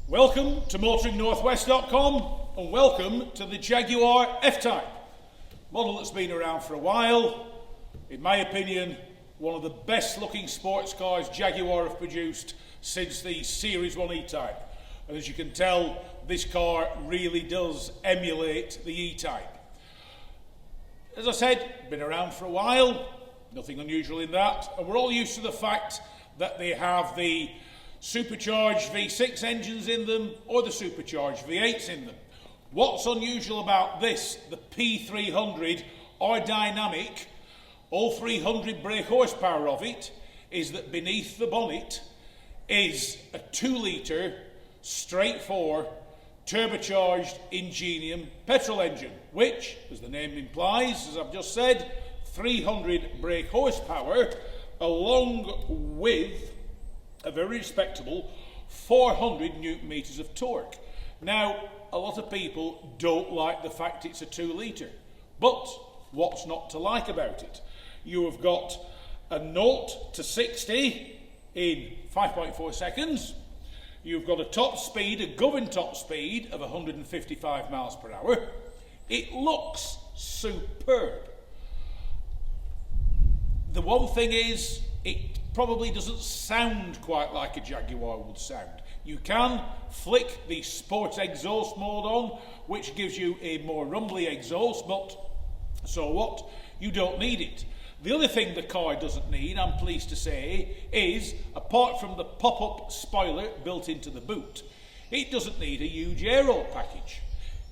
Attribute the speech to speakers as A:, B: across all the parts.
A: Welcome to motoringnorthwest.com and welcome to the Jaguar F-Type. Model that's been around for a while. In my opinion, one of the best looking sports cars Jaguar have produced since the Series 1 E-Type. And as you can tell, this car really does emulate the E-Type. As I said, been around for a while, nothing unusual in that. And we're all used to the fact that they have the supercharged V6 engines in them or the supercharged V8s in them. What's unusual about this, the P300 or dynamic, all 300 brake horsepower of it, is that beneath the bonnet is a 2-litre straight 4 turbocharged Ingenium petrol engine, which, as the name implies, as I've just said, 300 brake horsepower along with a very respectable 400 newton meters of torque. Now, a lot of people don't like the fact it's a 2-litre, but what's not to like about it? You have got a 0 to 60 in 5.4 seconds. You've got a top speed, a governed top speed of 155 miles per hour. It looks superb. The one thing is, it probably doesn't sound quite like a Jaguar would sound. You can flick the sport exhaust mode on, which gives you a more rumbly exhaust, but so what? You don't need it. The other thing the car doesn't need, I'm pleased to say, is, apart from the pop-up spoiler built into the boot, it doesn't need a huge aero package.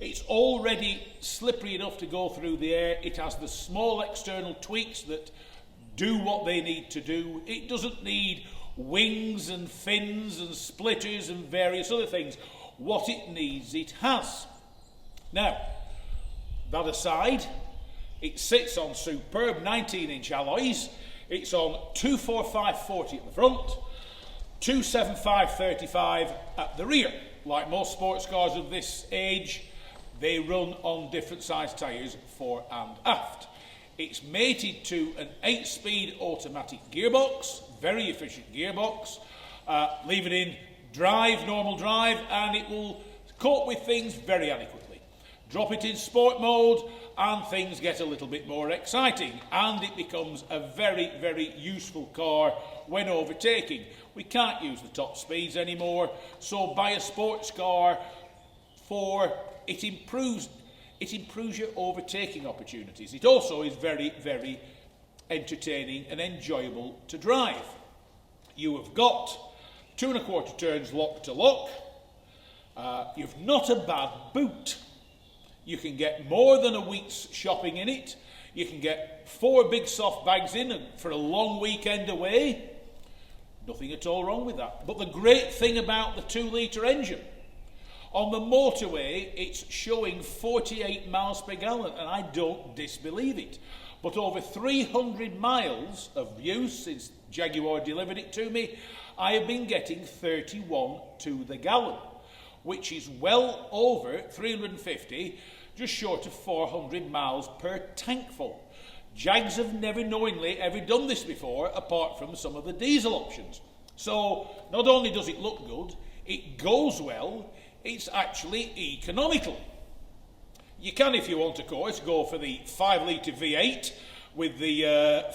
A: It's already slippery enough to go through the air. It has the small external tweaks that do what they need to do. It doesn't need wings and fins and splitters and various other things. What it needs, it has. Now, that aside, it sits on superb 19-inch alloys. It's on 245/40 at the front, 275/35 at the rear. Like most sports cars of this age, they run on different size tyres fore and aft. It's mated to an 8-speed automatic gearbox, very efficient gearbox. Leave it in drive, normal drive, and it will cope with things very adequately. Drop it in sport mode, and things get a little bit more exciting, and it becomes a very, very useful car when overtaking. We can't use the top speeds anymore, so buy a sports car for it improves your overtaking opportunities. It also is very, very entertaining and enjoyable to drive. You have got 2 1/4 turns lock to lock. You've not a bad boot. You can get more than a week's shopping in it. You can get 4 big soft bags in for a long weekend away. Nothing at all wrong with that. But the great thing about the 2-litre engine, on the motorway, it's showing 48 miles per gallon, and I don't disbelieve it. But over 300 miles of use since Jaguar delivered it to me, I have been getting 31 to the gallon, which is well over 350, just short of 400 miles per tank full. Jags have never knowingly ever done this before, apart from some of the diesel options. So not only does it look good, it goes well, it's actually economical. You can, if you want, of course, go for the 5-litre V8 with the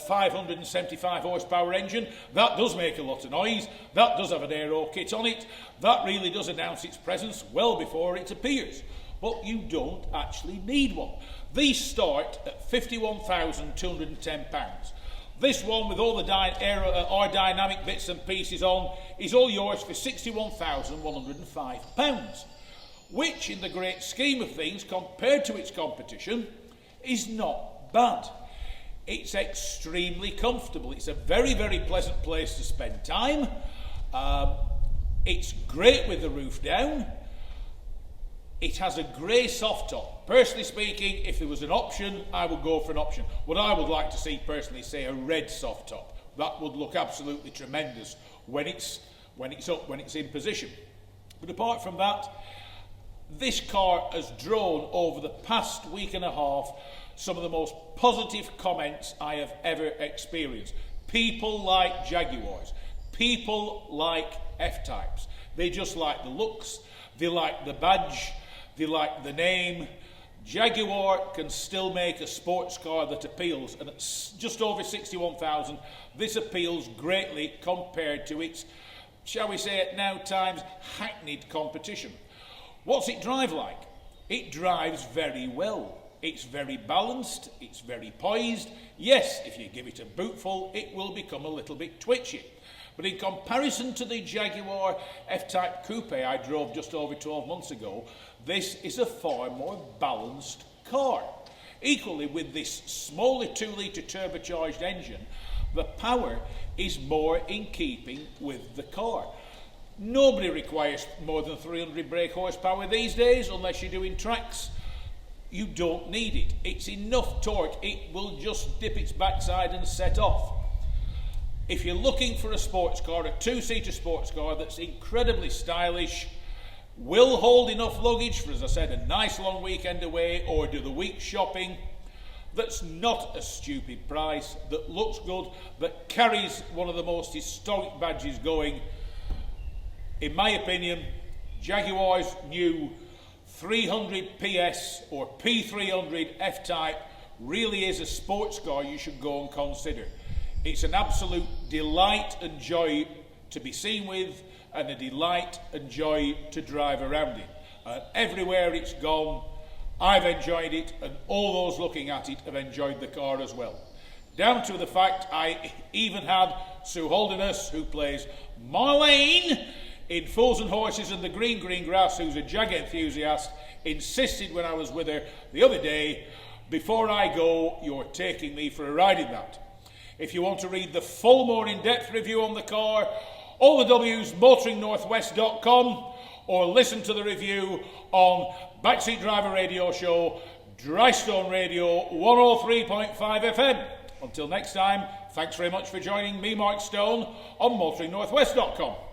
A: 575 horsepower engine. That does make a lot of noise. That does have an aero kit on it. That really does announce its presence well before it appears. But you don't actually need one. These start at £51,210. This one, with all the aerodynamic bits and pieces on, is all yours for £61,105, which, in the great scheme of things, compared to its competition, is not bad. It's extremely comfortable. It's a very, very pleasant place to spend time. It's great with the roof down. It has a grey soft top. Personally speaking, if there was an option, I would go for an option. What I would like to see, personally, say a red soft top. That would look absolutely tremendous when it's in position. But apart from that, this car has drawn over the past week and a half some of the most positive comments I have ever experienced. People like Jaguars. People like F-Types. They just like the looks, they like the badge, they like the name. Jaguar can still make a sports car that appeals, and it's just over 61,000. This appeals greatly compared to its, shall we say at now times, hackneyed competition. What's it drive like? It drives very well. It's very balanced, it's very poised. Yes, if you give it a bootful, it will become a little bit twitchy. But in comparison to the Jaguar F-Type Coupe I drove just over 12 months ago, this is a far more balanced car. Equally, with this smaller 2-litre turbocharged engine, the power is more in keeping with the car. Nobody requires more than 300 brake horsepower these days, unless you're doing tracks. You don't need it. It's enough torque, it will just dip its backside and set off. If you're looking for a sports car, a 2-seater sports car that's incredibly stylish, will hold enough luggage for, as I said, a nice long weekend away or do the week shopping, that's not a stupid price, that looks good, that carries one of the most historic badges going, in my opinion, Jaguar's new 300 PS or P300 F-Type really is a sports car you should go and consider. It's an absolute delight and joy to be seen with, and a delight and joy to drive around in. Everywhere it's gone, I've enjoyed it, and all those looking at it have enjoyed the car as well. Down to the fact I even had Sue Holderness, who plays Marlene in Fools and Horses and the Green Grass, who's a Jag enthusiast, insisted when I was with her the other day, before I go, you're taking me for a ride in that. If you want to read the full, more in-depth review on the car, all the W's, motoringnorthwest.com, or listen to the review on Backseat Driver Radio Show, Drystone Radio 103.5 FM. Until next time, thanks very much for joining me, Mark Stone, on motoringnorthwest.com.